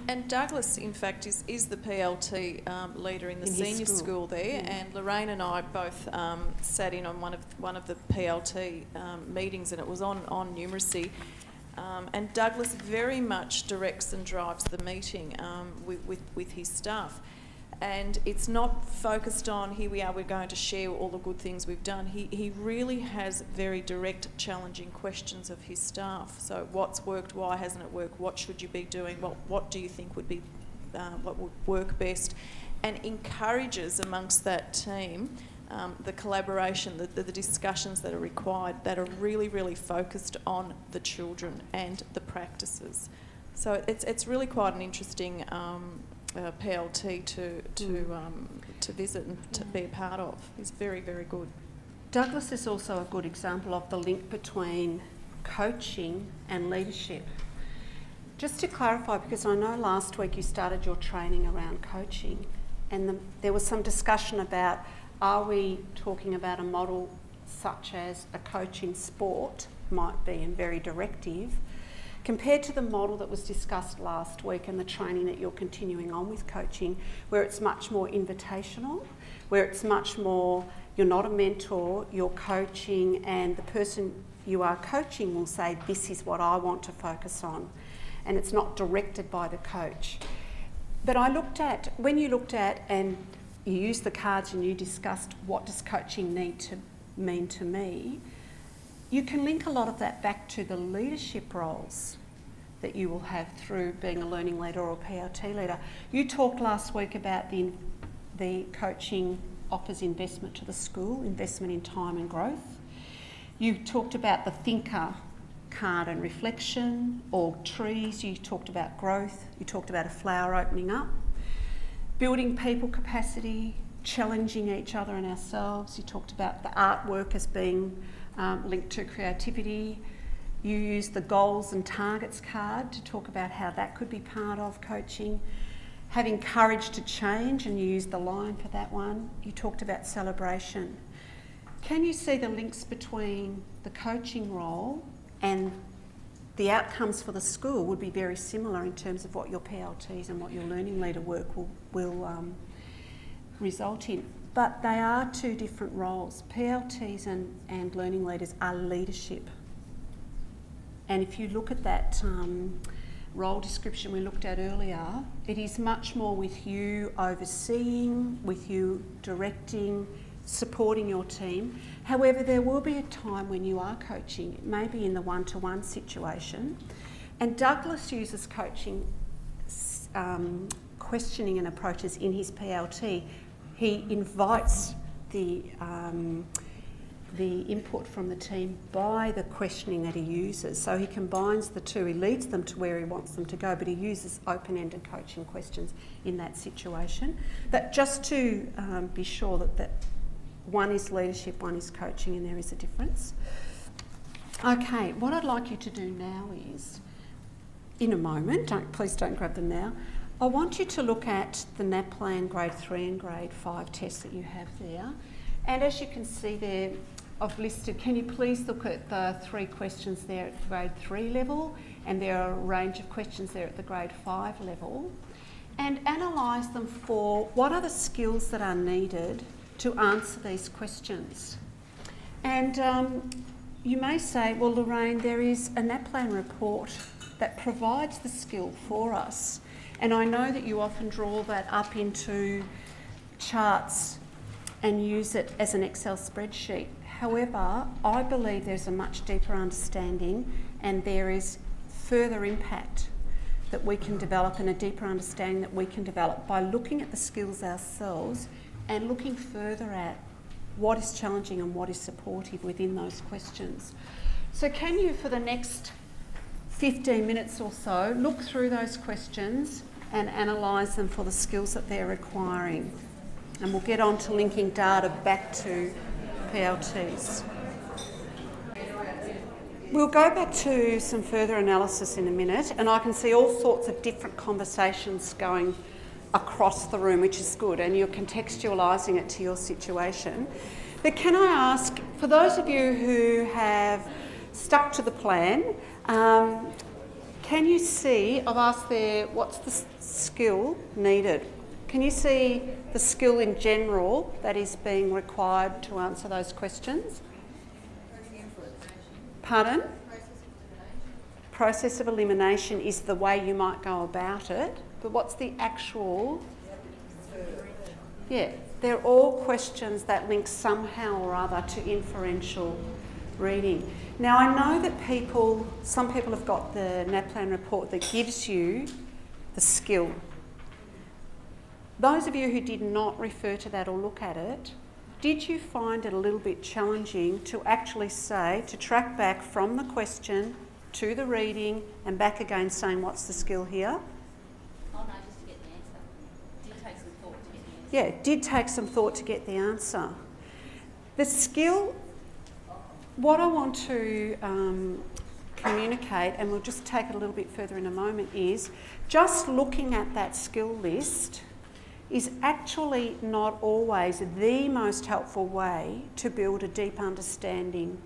And Douglas, in fact, is the PLT leader in the senior school there, and Lorraine and I both sat in on one of the PLT meetings, and it was on numeracy. And Douglas very much directs and drives the meeting with his staff. And it's not focused on, here we are, we're going to share all the good things we've done. He really has very direct, challenging questions of his staff. So what's worked, why hasn't it worked, what should you be doing, what do you think would be, what would work best? And encourages amongst that team the collaboration, the discussions that are required, that are really, really focused on the children and the practices. So it's really quite an interesting PLT to visit and to be a part of. Is very, very good. Douglas is also a good example of the link between coaching and leadership. Just to clarify, because I know last week you started your training around coaching, and there was some discussion about, are we talking about a model such as a coach in sport might be and very directive, compared to the model that was discussed last week and the training that you're continuing on with coaching, where it's much more invitational, where it's much more, you're not a mentor, you're coaching, and the person you are coaching will say, this is what I want to focus on. And it's not directed by the coach. But when you looked at and you used the cards and you discussed what does coaching need to mean to me, you can link a lot of that back to the leadership roles that you will have through being a learning leader or a PLT leader. You talked last week about the coaching offers investment to the school, investment in time and growth. You talked about the thinker card and reflection, or trees. You talked about growth. You talked about a flower opening up. Building people capacity, challenging each other and ourselves. You talked about the artwork as being linked to creativity. You used the goals and targets card to talk about how that could be part of coaching. Having courage to change, and you used the line for that one. You talked about celebration. Can you see the links between the coaching role and the outcomes for the school would be very similar in terms of what your PLTs and what your learning leader work will result in? But they are two different roles. PLTs and learning leaders are leadership. And if you look at that role description we looked at earlier, it is much more with you overseeing, with you directing, supporting your team. However, there will be a time when you are coaching, maybe in the one-to-one situation. And Douglas uses coaching questioning and approaches in his PLT. He invites the input from the team by the questioning that he uses. So he combines the two. He leads them to where he wants them to go, but he uses open-ended coaching questions in that situation. But just to be sure that one is leadership, one is coaching, and there is a difference. Okay, what I'd like you to do now is, in a moment, please don't grab them now, I want you to look at the NAPLAN grade 3 and grade 5 tests that you have there. And as you can see there, I've listed, can you please look at the 3 questions there at the grade 3 level, and there are a range of questions there at the grade 5 level, and analyse them for what are the skills that are needed to answer these questions. And you may say, well, Lorraine, there is a NAPLAN report that provides the skill for us. And I know that you often draw that up into charts and use it as an Excel spreadsheet. However, I believe there's a much deeper understanding, and there is further impact that we can develop and a deeper understanding that we can develop by looking at the skills ourselves and looking further at what is challenging and what is supportive within those questions. So can you, for the next 15 minutes or so, look through those questions and analyse them for the skills that they're requiring? And we'll get on to linking data back to PLTs. We'll go back to some further analysis in a minute, and I can see all sorts of different conversations going across the room, which is good, and you're contextualising it to your situation. But can I ask, for those of you who have stuck to the plan, can you see, I've asked there, what's the skill needed? Can you see the skill in general that is being required to answer those questions? Pardon? Process of elimination is the way you might go about it, but what's the actual? Yeah, they're all questions that link somehow or other to inferential reading. Now I know that some people have got the NAPLAN report that gives you the skill. Those of you who did not refer to that or look at it, did you find it a little bit challenging to actually say, to track back from the question to the reading and back again saying what's the skill here? Oh no, just to get the answer. Did take some thought to get the answer. Yeah, it did take some thought to get the answer. The skill, what I want to communicate, and we'll just take it a little bit further in a moment, is just looking at that skill list is actually not always the most helpful way to build a deep understanding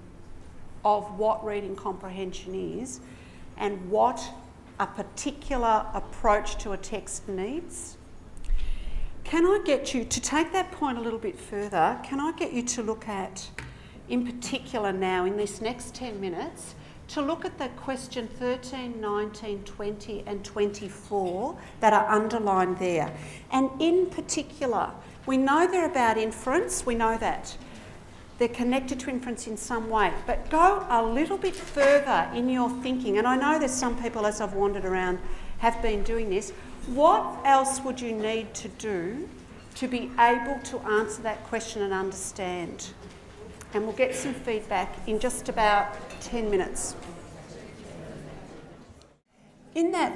of what reading comprehension is and what a particular approach to a text needs. Can I get you to take that point a little bit further? Can I get you to look at, in particular now in this next 10 minutes, to look at the question 13, 19, 20 and 24 that are underlined there. And in particular, we know they're about inference, we know that. They're connected to inference in some way, but go a little bit further in your thinking. And I know there's some people, as I've wandered around, have been doing this. What else would you need to do to be able to answer that question and understand? And we'll get some feedback in just about 10 minutes. In that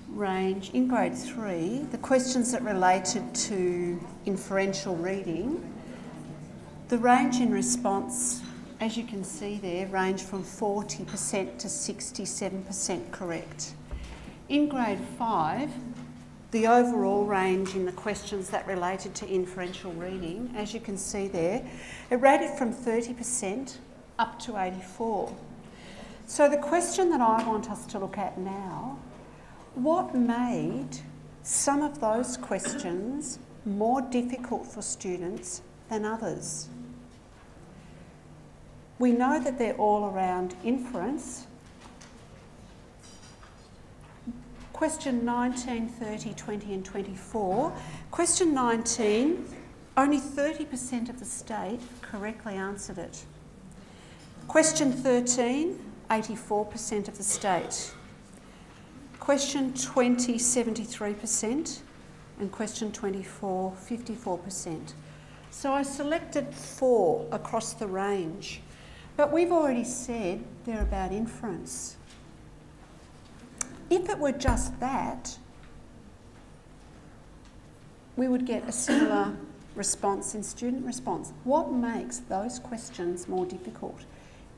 range, in grade 3, the questions that related to inferential reading, the range in response, as you can see there, ranged from 40% to 67% correct. In grade 5, the overall range in the questions that related to inferential reading, as you can see there, it rated from 30% up to 84%. So the question that I want us to look at now, what made some of those questions more difficult for students than others? We know that they're all around inference. Question 19, 30, 20 and 24. Question 19, only 30% of the state correctly answered it. Question 13, 84% of the state. Question 20, 73%, and question 24, 54%. So I selected 4 across the range, but we've already said they're about inference. If it were just that, we would get a similar response in student response. What makes those questions more difficult?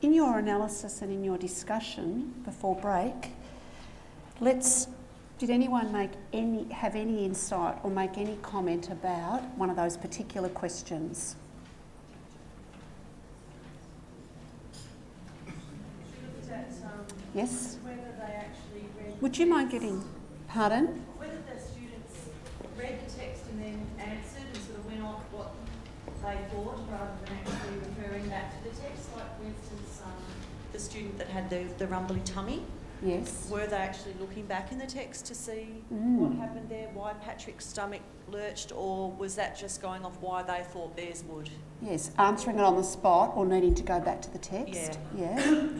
In your analysis and in your discussion before break, did anyone have any insight or make any comment about one of those particular questions? Yes? Whether they actually read. Would you mind getting, pardon? Whether the students read the text and then answered and sort of went off what they thought rather than actually referring back to the text. Like, for instance, the student that had the rumbly tummy. Yes. Were they actually looking back in the text to see what happened there, why Patrick's stomach lurched, or was that just going off why they thought theirs would? Yes, answering it on the spot or needing to go back to the text. Yeah. Yeah.